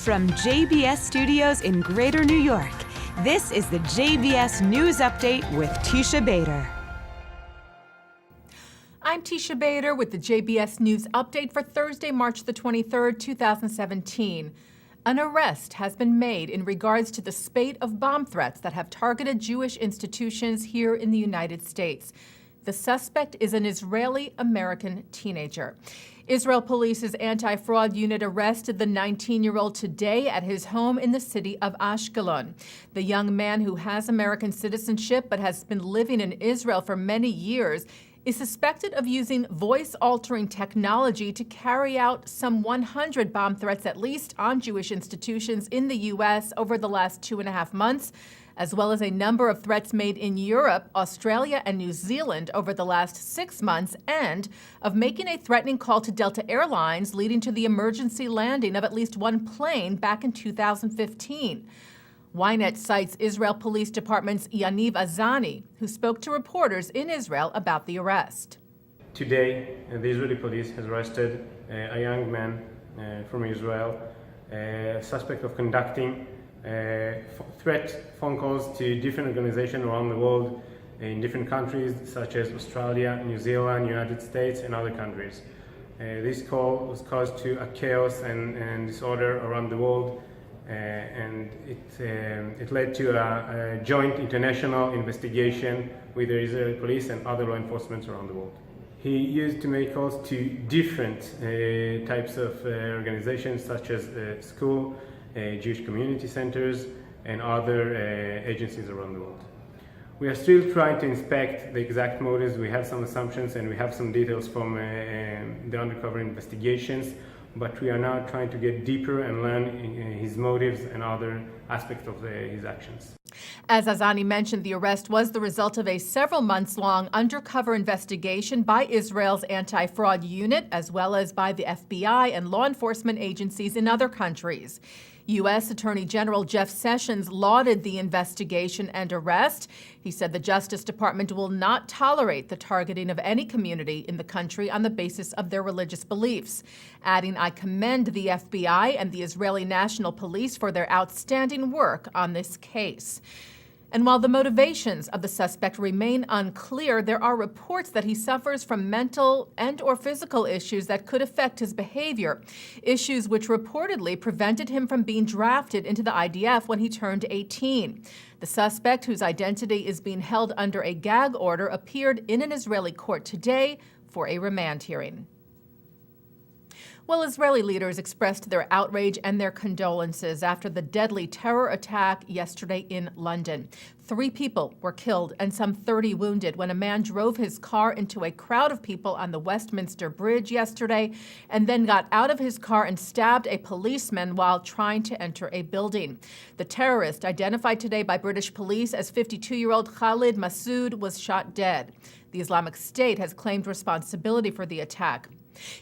From JBS Studios in Greater New York, this is the JBS News Update with Teisha Bader. I'm Teisha Bader with the JBS News Update for Thursday, March the 23rd, 2017. An arrest has been made in regards to the spate of bomb threats that have targeted Jewish institutions here in the United States. The suspect is an Israeli-American teenager. Israel Police's anti-fraud unit arrested the 19-year-old today at his home in the city of Ashkelon. The young man, who has American citizenship but has been living in Israel for many years, is suspected of using voice-altering technology to carry out some 100 bomb threats at least on Jewish institutions in the U.S. over the last 2.5 months, as well as a number of threats made in Europe, Australia, and New Zealand over the last 6 months, and of making a threatening call to Delta Airlines, leading to the emergency landing of at least one plane back in 2015. Ynet cites Israel Police Department's Yaniv Azani, who spoke to reporters in Israel about the arrest. Today, the Israeli police has arrested a young man from Israel, suspect of conducting threat phone calls to different organizations around the world in different countries such as Australia, New Zealand, United States, and other countries. This call was caused to a chaos and disorder around the world, and it led to a joint international investigation with the Israeli police and other law enforcement around the world. He used to make calls to different types of organizations such as school, Jewish community centers, and other agencies around the world. We are still trying to inspect the exact motives. We have some assumptions and we have some details from the undercover investigations, but we are now trying to get deeper and learn his motives and other aspects of his actions. As Azani mentioned, the arrest was the result of a several months-long undercover investigation by Israel's anti-fraud unit, as well as by the FBI and law enforcement agencies in other countries. U.S. Attorney General Jeff Sessions lauded the investigation and arrest. He said the Justice Department will not tolerate the targeting of any community in the country on the basis of their religious beliefs, adding, "I commend the FBI and the Israeli National Police for their outstanding work on this case." And while the motivations of the suspect remain unclear, there are reports that he suffers from mental and/or physical issues that could affect his behavior, issues which reportedly prevented him from being drafted into the IDF when he turned 18. The suspect, whose identity is being held under a gag order, appeared in an Israeli court today for a remand hearing. Well, Israeli leaders expressed their outrage and their condolences after the deadly terror attack yesterday in London. 3 people were killed and some 30 wounded when a man drove his car into a crowd of people on the Westminster Bridge yesterday and then got out of his car and stabbed a policeman while trying to enter a building. The terrorist, identified today by British police as 52-year-old Khalid Massoud, was shot dead. The Islamic State has claimed responsibility for the attack.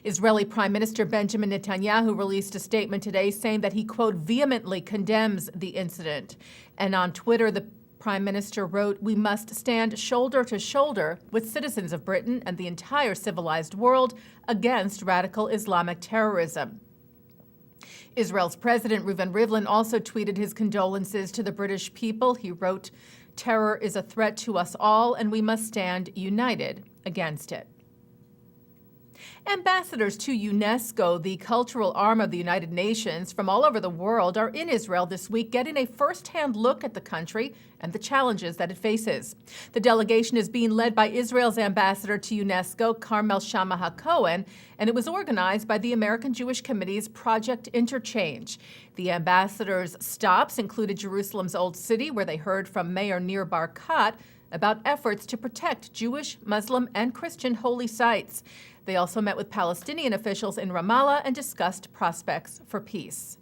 Israeli Prime Minister Benjamin Netanyahu released a statement today saying that he, quote, vehemently condemns the incident. And on Twitter, the Prime Minister wrote, "We must stand shoulder to shoulder with citizens of Britain and the entire civilized world against radical Islamic terrorism." Israel's President Reuven Rivlin also tweeted his condolences to the British people. He wrote, "Terror is a threat to us all, and we must stand united against it." Ambassadors to UNESCO, the cultural arm of the United Nations, from all over the world are in Israel this week, getting a first-hand look at the country and the challenges that it faces. The delegation is being led by Israel's ambassador to UNESCO, Carmel Shammah-HaKohen, and it was organized by the American Jewish Committee's Project Interchange. The ambassadors' stops included Jerusalem's Old City, where they heard from Mayor Nir Barkat about efforts to protect Jewish, Muslim, and Christian holy sites. They also met with Palestinian officials in Ramallah and discussed prospects for peace.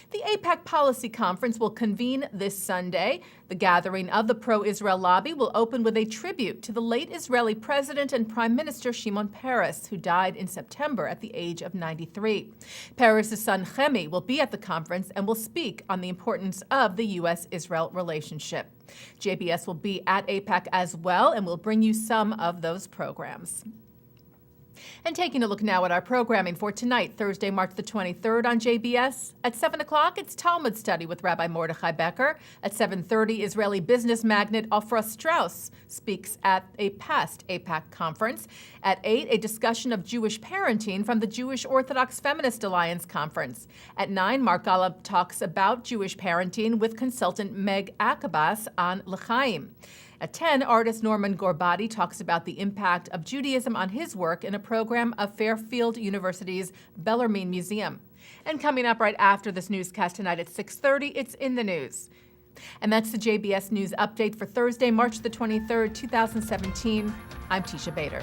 The APEC Policy Conference will convene this Sunday. The gathering of the pro-Israel lobby will open with a tribute to the late Israeli President and Prime Minister Shimon Peres, who died in September at the age of 93. Peres' son Chemi will be at the conference and will speak on the importance of the U.S.-Israel relationship. JBS will be at APEC as well and will bring you some of those programs. And taking a look now at our programming for tonight, Thursday, March the 23rd on JBS. At 7 o'clock, it's Talmud study with Rabbi Mordechai Becker. At 7:30, Israeli business magnate Ofra Strauss speaks at a past APEC conference. At 8, a discussion of Jewish parenting from the Jewish Orthodox Feminist Alliance Conference. At 9, Mark Golub talks about Jewish parenting with consultant Meg Akabas on L'chaim. At 10, artist Norman Gorbati talks about the impact of Judaism on his work in a program of Fairfield University's Bellarmine Museum. And coming up right after this newscast tonight at 6:30, it's In the News. And that's the JBS News Update for Thursday, March the 23rd, 2017. I'm Teisha Bader.